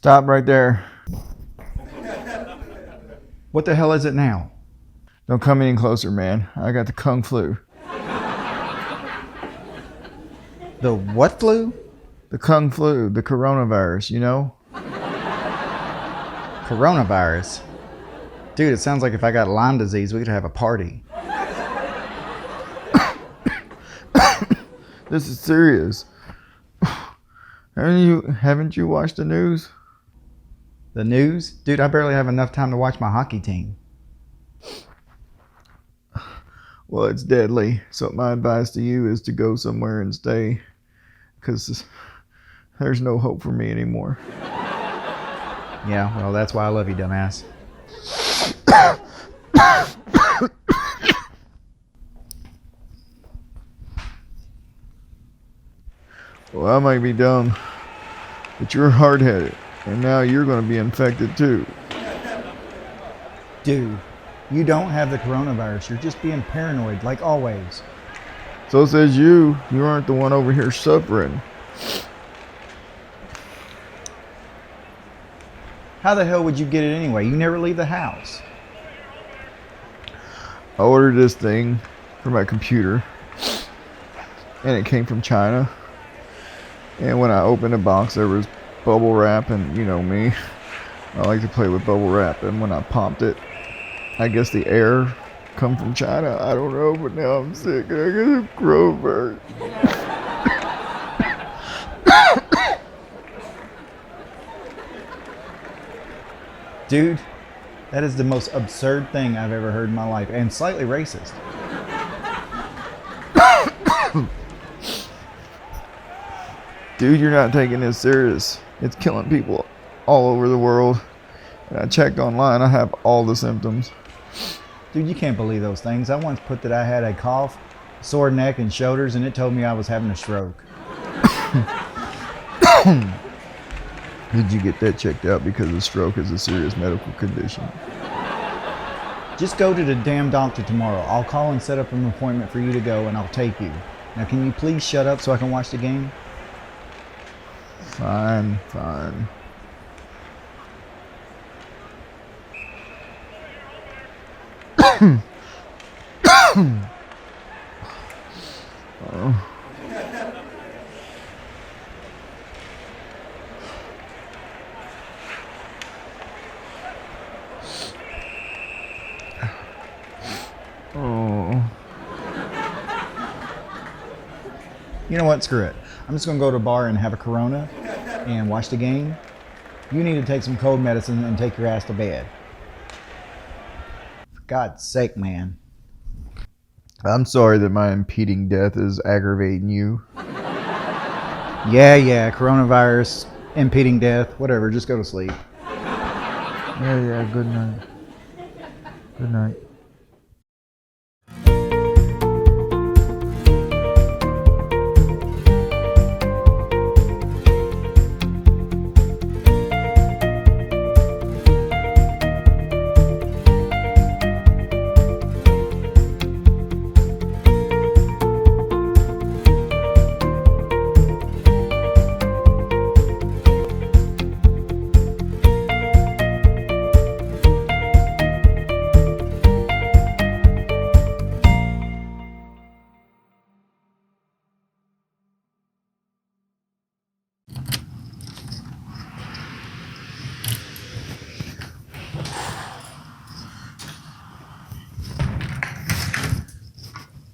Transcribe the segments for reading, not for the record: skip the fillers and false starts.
Stop right there. What the hell is it now? Don't come any closer, man. I got the Kung flu. The what flu? The Kung flu, the coronavirus, you know? Coronavirus? Dude, it sounds like if I got Lyme disease, we could have a party. This is serious. Haven't you watched the news? The news? Dude, I barely have enough time to watch my hockey team. Well, it's deadly. So my advice to you is to go somewhere and stay, because there's no hope for me anymore. Yeah, well, that's why I love you, dumbass. Well, I might be dumb, but you're hard-headed, and now you're going to be infected too. Dude, you don't have the coronavirus. You're just being paranoid, like always. So says you. You aren't the one over here suffering. How the hell would you get it anyway? You never leave the house. I ordered this thing for my computer, and it came from China. And when I opened the box, there was bubble wrap, and you know me, I like to play with bubble wrap. And when I popped it, I guess the air come from China. I don't know, but now I'm sick and I get a coronavirus. Dude, that is the most absurd thing I've ever heard in my life, and slightly racist. Dude, you're not taking this serious. It's killing people all over the world. And I checked online, I have all the symptoms. Dude, you can't believe those things. I once put that I had a cough, sore neck, and shoulders, and it told me I was having a stroke. Did you get that checked out because a stroke is a serious medical condition? Just go to the damn doctor tomorrow. I'll call and set up an appointment for you to go, and I'll take you. Now, can you please shut up so I can watch the game? Fine, fine. Oh. Oh. You know what? Screw it. I'm just going to go to a bar and have a Corona and watch the game. You need to take some cold medicine and take your ass to bed. For God's sake, man. I'm sorry that my impeding death is aggravating you. Yeah, coronavirus, impeding death, whatever, just go to sleep. Yeah, good night. Good night.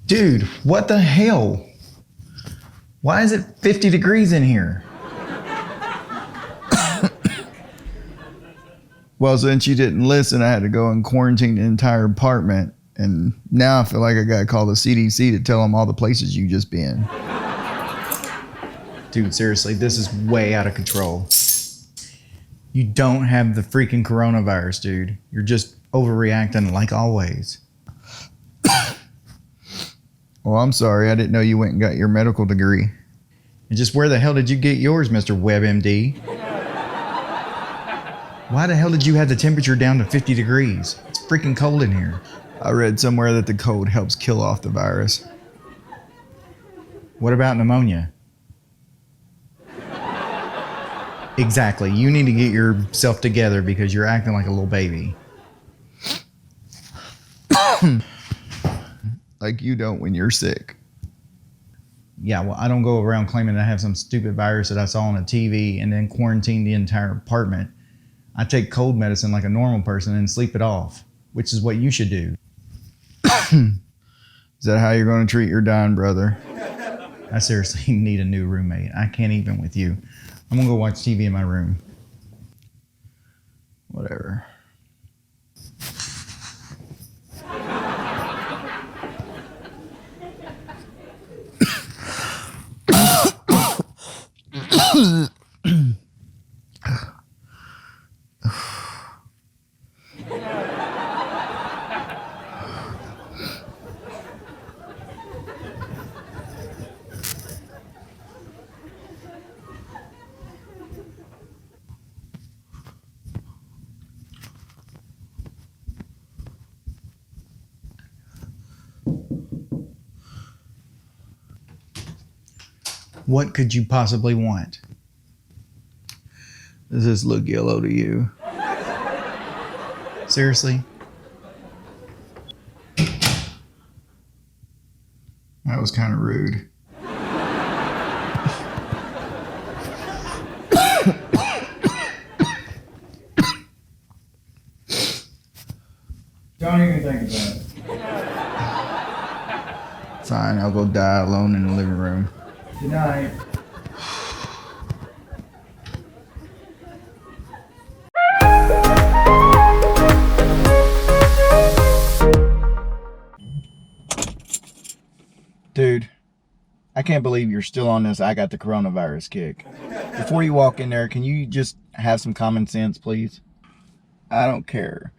Dude, what the hell? Why is it 50 degrees in here? Well, since you didn't listen, I had to go and quarantine the entire apartment. And now I feel like I got to call the CDC to tell them all the places you just been. Dude, seriously, this is way out of control. You don't have the freaking coronavirus, dude. You're just overreacting like always. Well, I'm sorry. I didn't know you went and got your medical degree. And just where the hell did you get yours, Mr. WebMD? Why the hell did you have the temperature down to 50 degrees? It's freaking cold in here. I read somewhere that the cold helps kill off the virus. What about pneumonia? Exactly. You need to get yourself together because you're acting like a little baby. Like you don't when you're sick. Yeah, well, I don't go around claiming I have some stupid virus that I saw on a TV and then quarantine the entire apartment. I take cold medicine like a normal person and sleep it off, which is what you should do. Is that how you're going to treat your dying brother? I seriously need a new roommate. I can't even with you. I'm going to go watch TV in my room. Whatever. What could you possibly want? Does this look yellow to you? Seriously? That was kind of rude. Don't even think about it. Fine, I'll go die alone in the living room. Good night. Dude, I can't believe you're still on this I got the coronavirus kick. Before you walk in there, can you just have some common sense, please? I don't care.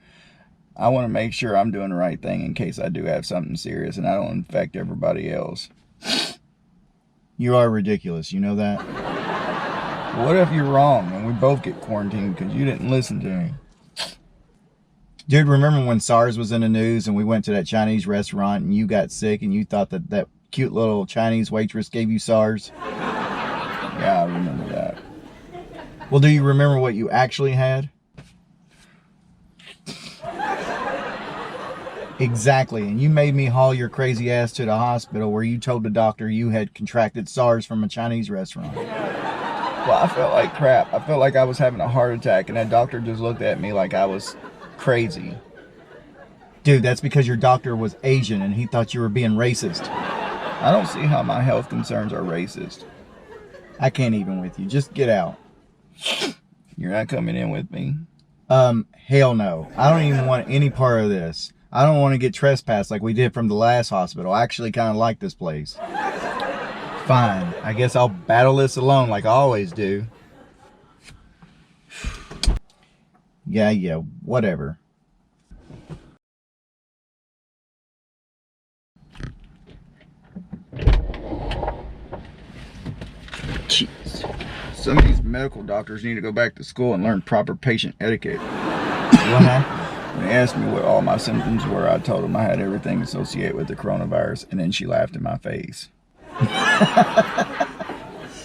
I want to make sure I'm doing the right thing in case I do have something serious and I don't infect everybody else. You are ridiculous, you know that? What if you're wrong and we both get quarantined because you didn't listen to me? Dude, remember when SARS was in the news and we went to that Chinese restaurant and you got sick and you thought that that cute little Chinese waitress gave you SARS? Yeah, I remember that. Well, do you remember what you actually had? Exactly, and you made me haul your crazy ass to the hospital where you told the doctor you had contracted SARS from a Chinese restaurant. Well, I felt like crap. I felt like I was having a heart attack, and that doctor just looked at me like I was crazy. Dude, that's because your doctor was Asian and he thought you were being racist. I don't see how my health concerns are racist. I can't even with you. Just get out. You're not coming in with me? Hell no. I don't even want any part of this. I don't want to get trespassed like we did from the last hospital. I actually kind of like this place. Fine. I guess I'll battle this alone like I always do. Yeah, whatever. Jeez. Some of these medical doctors need to go back to school and learn proper patient etiquette. What happened? When they asked me what all my symptoms were, I told them I had everything associated with the coronavirus, and then she laughed in my face.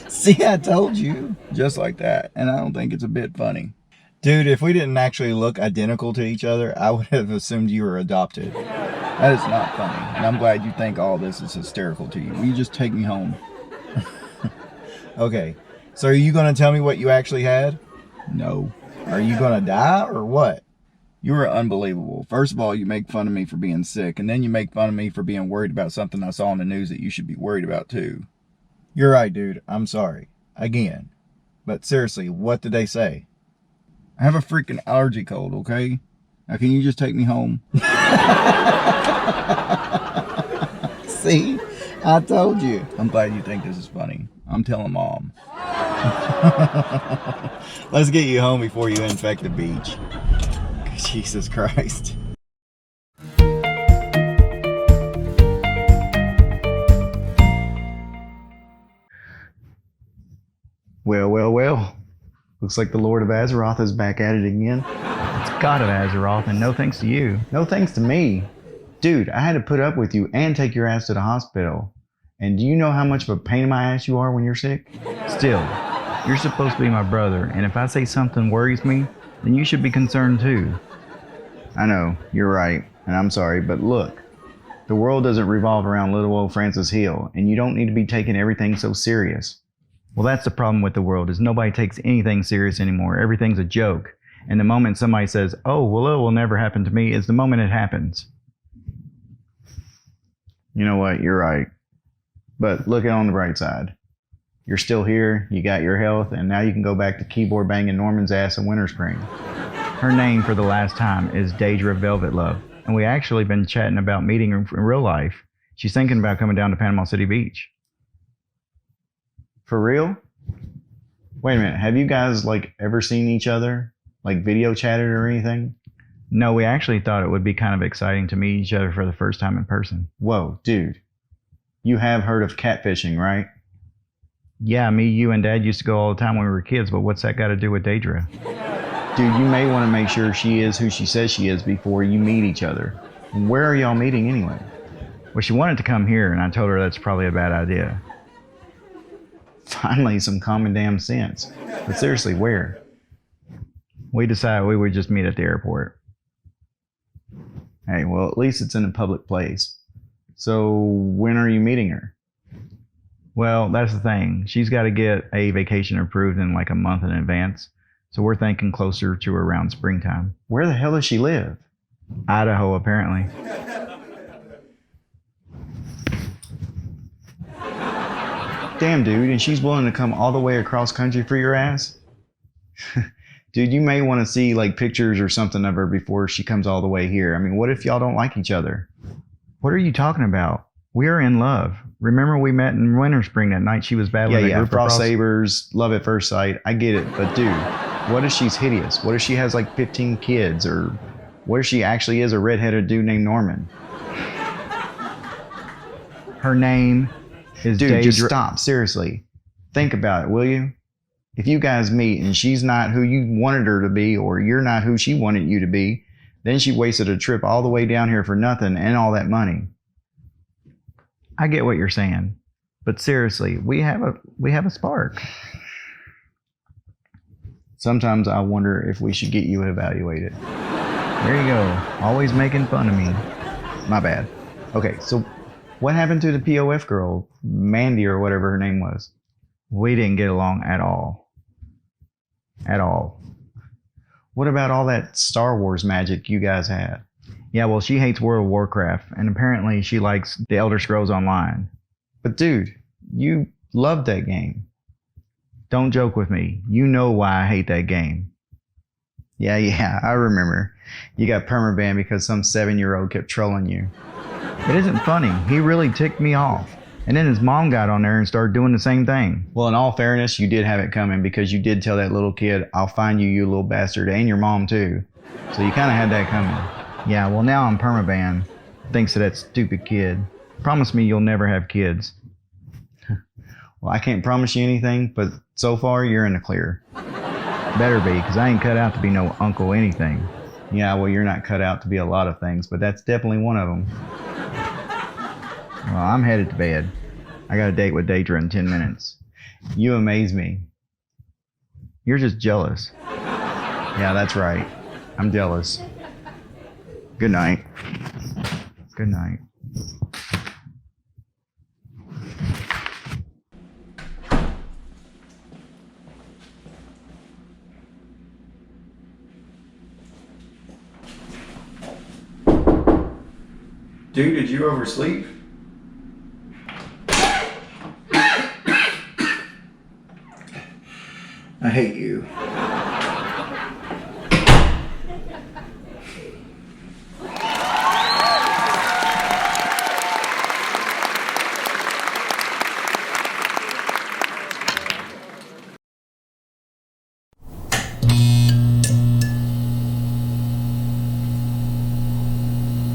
See, I told you. Just like that. And I don't think it's a bit funny. Dude, if we didn't actually look identical to each other, I would have assumed you were adopted. That is not funny, and I'm glad you think all this is hysterical to you. Will you just take me home? Okay, so are you going to tell me what you actually had? No. Are you going to die or what? You are unbelievable. First of all, you make fun of me for being sick, and then you make fun of me for being worried about something I saw in the news that you should be worried about too. You're right, dude. I'm sorry. Again. But seriously, what did they say? I have a freaking allergy cold, okay? Now can you just take me home? See? I told you. I'm glad you think this is funny. I'm telling Mom. Let's get you home before you infect the beach. Jesus Christ. Well. Looks like the Lord of Azeroth is back at it again. It's God of Azeroth, and no thanks to you. No thanks to me. Dude, I had to put up with you and take your ass to the hospital. And do you know how much of a pain in my ass you are when you're sick? Still, You're supposed to be my brother, and if I say something worries me, then you should be concerned too. I know, you're right, and I'm sorry, but look, the world doesn't revolve around little old Francis Hill, and you don't need to be taking everything so serious. Well, that's the problem with the world, is nobody takes anything serious anymore. Everything's a joke. And the moment somebody says, oh, well, it will never happen to me, is the moment it happens. You know what, you're right. But look at it on the bright side. You're still here, you got your health, and now you can go back to keyboard banging Norman's ass in Winter Spring. Her name for the last time is Daedra Velvet Love, and we actually been chatting about meeting her in real life. She's thinking about coming down to Panama City Beach. For real? Wait a minute, have you guys ever seen each other? Video chatted or anything? No, we actually thought it would be kind of exciting to meet each other for the first time in person. Whoa, dude. You have heard of catfishing, right? Yeah, me, you, and Dad used to go all the time when we were kids, but what's that got to do with Daedra? Dude, you may want to make sure she is who she says she is before you meet each other. Where are y'all meeting anyway? Well, she wanted to come here, and I told her that's probably a bad idea. Finally, some common damn sense. But seriously, where? We decided we would just meet at the airport. Hey, well, at least it's in a public place. So, when are you meeting her? Well, that's the thing. She's got to get a vacation approved in a month in advance. So we're thinking closer to around springtime. Where the hell does she live? Idaho, apparently. Damn, dude, and she's willing to come all the way across country for your ass? Dude, you may want to see pictures or something of her before she comes all the way here. I mean, what if y'all don't like each other? What are you talking about? We are in love. Remember we met in Winter Spring that night she was battling Yeah, cross sabers, love at first sight. I get it, but dude, what if she's hideous? What if she has 15 kids? Or what if she actually is a redheaded dude named Norman? Her name is Dude, just Daedra. stop. Seriously. Think about it, will you? If you guys meet and she's not who you wanted her to be, or you're not who she wanted you to be, then she wasted a trip all the way down here for nothing and all that money. I get what you're saying, but seriously, we have a spark. Sometimes I wonder if we should get you evaluated. There you go. Always making fun of me. My bad. Okay, so what happened to the POF girl, Mandy or whatever her name was? We didn't get along at all. At all. What about all that Star Wars magic you guys had? Yeah, well, she hates World of Warcraft, and apparently she likes the Elder Scrolls Online. But dude, you loved that game. Don't joke with me. You know why I hate that game. Yeah, I remember. You got permabanned because some 7-year-old kept trolling you. It isn't funny. He really ticked me off. And then his mom got on there and started doing the same thing. Well, in all fairness, you did have it coming because you did tell that little kid, I'll find you, you little bastard, and your mom too. So you kind of had that coming. Yeah, well, now I'm permabanned. Thanks to that stupid kid. Promise me you'll never have kids. Well, I can't promise you anything, but so far you're in the clear. Better be, because I ain't cut out to be no uncle anything. Yeah, well, you're not cut out to be a lot of things, but that's definitely one of them. Well, I'm headed to bed. I got a date with Daedra in 10 minutes. You amaze me. You're just jealous. Yeah, that's right. I'm jealous. Good night. Good night. Dude, did you oversleep? I hate you.